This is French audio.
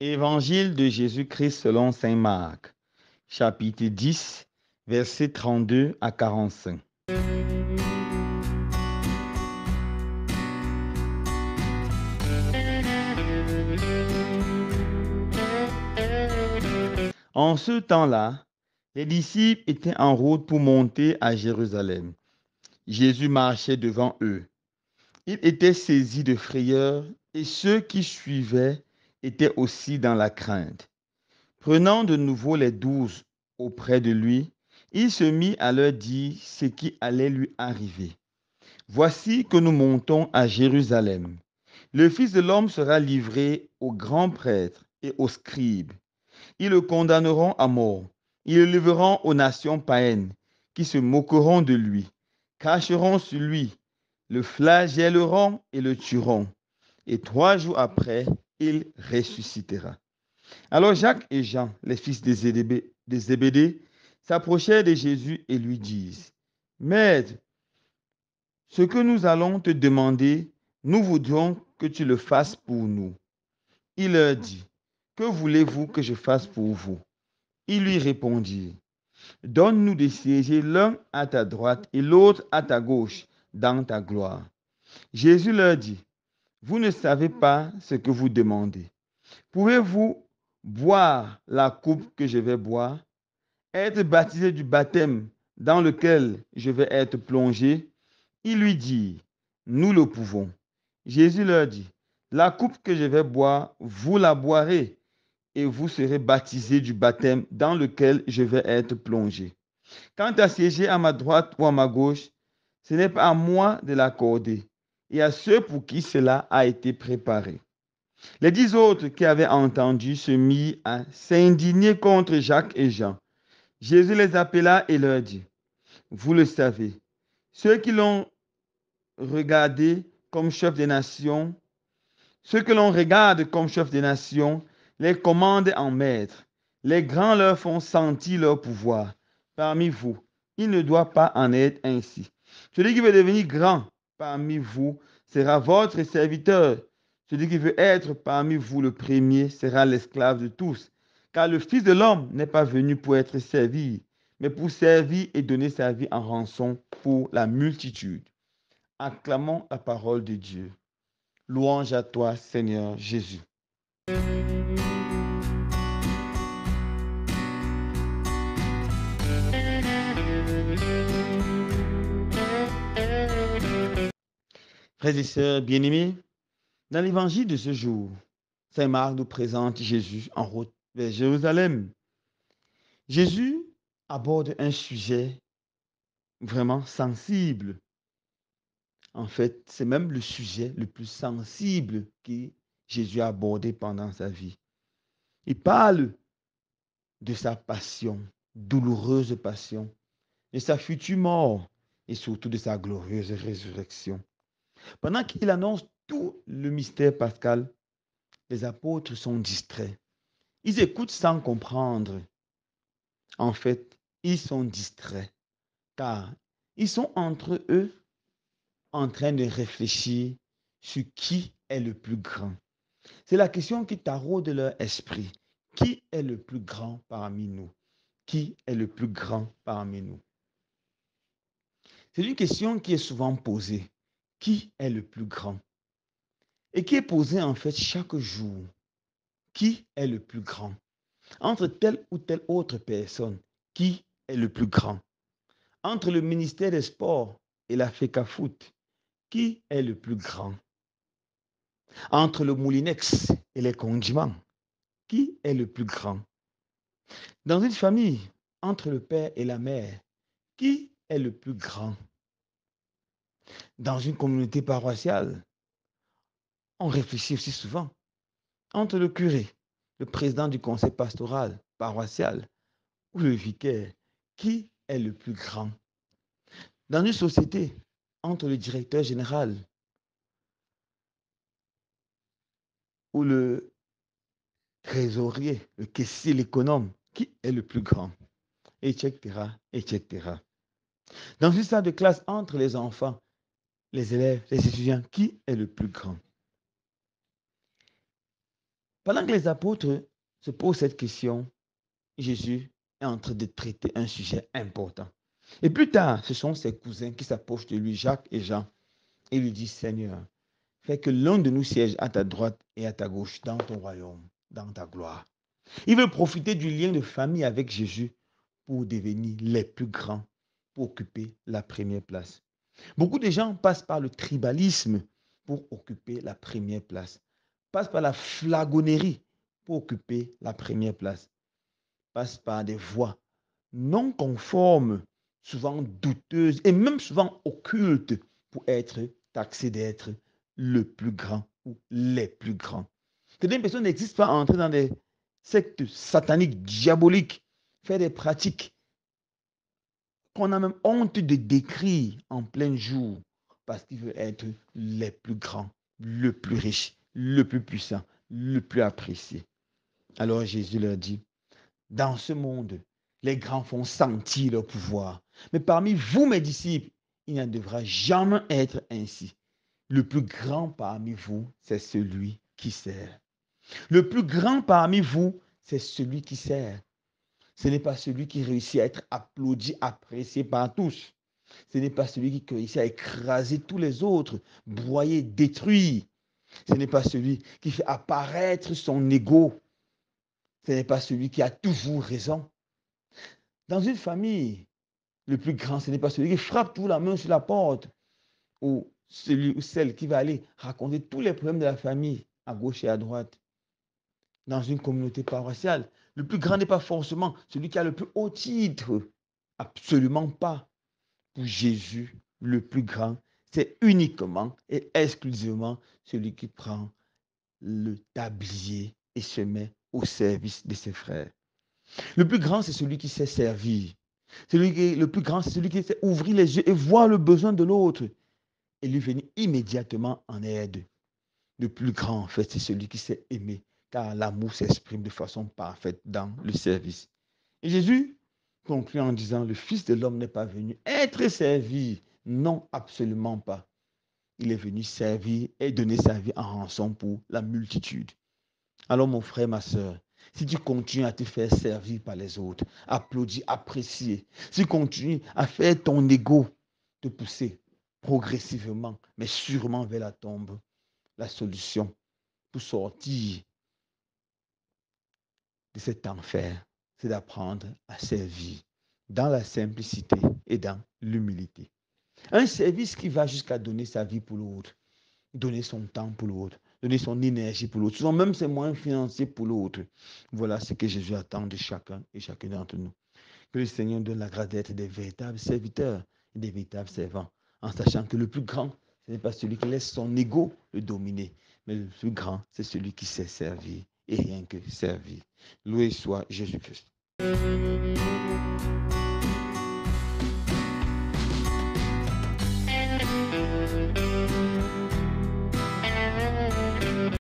Évangile de Jésus-Christ selon saint Marc, chapitre 10, versets 32 à 45. En ce temps-là, les disciples étaient en route pour monter à Jérusalem. Jésus marchait devant eux. Il était saisi de frayeur et ceux qui suivaient étaient aussi dans la crainte. Prenant de nouveau les 12 auprès de lui, il se mit à leur dire ce qui allait lui arriver. Voici que nous montons à Jérusalem. Le Fils de l'homme sera livré aux grands prêtres et aux scribes. Ils le condamneront à mort. Ils le livreront aux nations païennes qui se moqueront de lui, cracheront sur lui, le flagelleront et le tueront. Et 3 jours après, il ressuscitera. Alors Jacques et Jean, les fils de Zébédée, s'approchèrent de Jésus et lui disent, Maître, ce que nous allons te demander, nous voudrions que tu le fasses pour nous. Il leur dit, que voulez-vous que je fasse pour vous? Ils lui répondirent, donne-nous de siéger l'un à ta droite et l'autre à ta gauche dans ta gloire. Jésus leur dit, vous ne savez pas ce que vous demandez. Pouvez-vous boire la coupe que je vais boire, être baptisé du baptême dans lequel je vais être plongé? Ils lui dirent, nous le pouvons. Jésus leur dit, la coupe que je vais boire, vous la boirez, et vous serez baptisés du baptême dans lequel je vais être plongé. Quant à siéger à ma droite ou à ma gauche, ce n'est pas à moi de l'accorder, et à ceux pour qui cela a été préparé. Les 10 autres qui avaient entendu se mirent à s'indigner contre Jacques et Jean. Jésus les appela et leur dit, vous le savez, ceux qui l'ont regardé comme chef des nations, ceux que l'on regarde comme chef des nations, les commandent en maître. Les grands leur font sentir leur pouvoir. Parmi vous, il ne doit pas en être ainsi. Celui qui veut devenir grand parmi vous sera votre serviteur. Celui qui veut être parmi vous le premier sera l'esclave de tous. Car le Fils de l'homme n'est pas venu pour être servi, mais pour servir et donner sa vie en rançon pour la multitude. Acclamons la parole de Dieu. Louange à toi, Seigneur Jésus. Frères et sœurs bien-aimés, dans l'évangile de ce jour, saint Marc nous présente Jésus en route vers Jérusalem. Jésus aborde un sujet vraiment sensible. En fait, c'est même le sujet le plus sensible que Jésus a abordé pendant sa vie. Il parle de sa passion, douloureuse passion, de sa future mort et surtout de sa glorieuse résurrection. Pendant qu'il annonce tout le mystère pascal, les apôtres sont distraits. Ils écoutent sans comprendre. En fait, ils sont distraits car ils sont entre eux en train de réfléchir sur qui est le plus grand. C'est la question qui taraude leur esprit. Qui est le plus grand parmi nous? Qui est le plus grand parmi nous? C'est une question qui est souvent posée. Qui est le plus grand? Et qui est posée en fait chaque jour. Qui est le plus grand? Entre telle ou telle autre personne, qui est le plus grand? Entre le ministère des Sports et la FECAFOOT, qui est le plus grand? Entre le Moulinex et les condiments, qui est le plus grand? Dans une famille, entre le père et la mère, qui est le plus grand? Dans une communauté paroissiale, on réfléchit aussi souvent. Entre le curé, le président du conseil pastoral paroissial ou le vicaire, qui est le plus grand? Dans une société, entre le directeur général ou le trésorier, le caissier, l'économe, qui est le plus grand? Etc., etc. Dans une salle de classe, entre les enfants, les élèves, les étudiants, qui est le plus grand? Pendant que les apôtres se posent cette question, Jésus est en train de traiter un sujet important. Et plus tard, ce sont ses cousins qui s'approchent de lui, Jacques et Jean, et lui disent, Seigneur, fais que l'un de nous siège à ta droite et à ta gauche dans ton royaume, dans ta gloire. Il veut profiter du lien de famille avec Jésus pour devenir les plus grands, pour occuper la première place. Beaucoup de gens passent par le tribalisme pour occuper la première place, passent par la flagonnerie pour occuper la première place, passent par des voies non conformes, souvent douteuses et même souvent occultes pour être taxés d'être le plus grand ou les plus grands. Certaines personnes n'existent pas à entrer dans des sectes sataniques, diaboliques, faire des pratiques qu'on a même honte de décrire en plein jour parce qu'ils veulent être les plus grands, le plus riche, le plus puissant, le plus apprécié. Alors Jésus leur dit, dans ce monde, les grands font sentir leur pouvoir. Mais parmi vous, mes disciples, il n'en devra jamais être ainsi. Le plus grand parmi vous, c'est celui qui sert. Le plus grand parmi vous, c'est celui qui sert. Ce n'est pas celui qui réussit à être applaudi, apprécié par tous. Ce n'est pas celui qui réussit à écraser tous les autres, broyer, détruire. Ce n'est pas celui qui fait apparaître son ego. Ce n'est pas celui qui a toujours raison. Dans une famille, le plus grand, ce n'est pas celui qui frappe tout la main sur la porte ou celui ou celle qui va aller raconter tous les problèmes de la famille à gauche et à droite. Dans une communauté paroissiale, le plus grand n'est pas forcément celui qui a le plus haut titre. Absolument pas. Pour Jésus, le plus grand, c'est uniquement et exclusivement celui qui prend le tablier et se met au service de ses frères. Le plus grand, c'est celui qui sait servir. Le plus grand, c'est celui qui sait ouvrir les yeux et voir le besoin de l'autre et lui venir immédiatement en aide. Le plus grand, en fait, c'est celui qui sait aimer, car l'amour s'exprime de façon parfaite dans le service. Et Jésus conclut en disant, le Fils de l'homme n'est pas venu être servi. Non, absolument pas. Il est venu servir et donner sa vie en rançon pour la multitude. Alors mon frère, ma soeur, si tu continues à te faire servir par les autres, applaudir, apprécier, si tu continues à faire ton ego te pousser progressivement, mais sûrement vers la tombe, la solution pour sortir de cet enfer, c'est d'apprendre à servir dans la simplicité et dans l'humilité. Un service qui va jusqu'à donner sa vie pour l'autre, donner son temps pour l'autre, donner son énergie pour l'autre, souvent même ses moyens financiers pour l'autre. Voilà ce que Jésus attend de chacun et chacun d'entre nous. Que le Seigneur donne la grâce d'être des véritables serviteurs et des véritables servants, en sachant que le plus grand, ce n'est pas celui qui laisse son ego le dominer, mais le plus grand, c'est celui qui sait servir et rien que servir. Loué soit Jésus-Christ.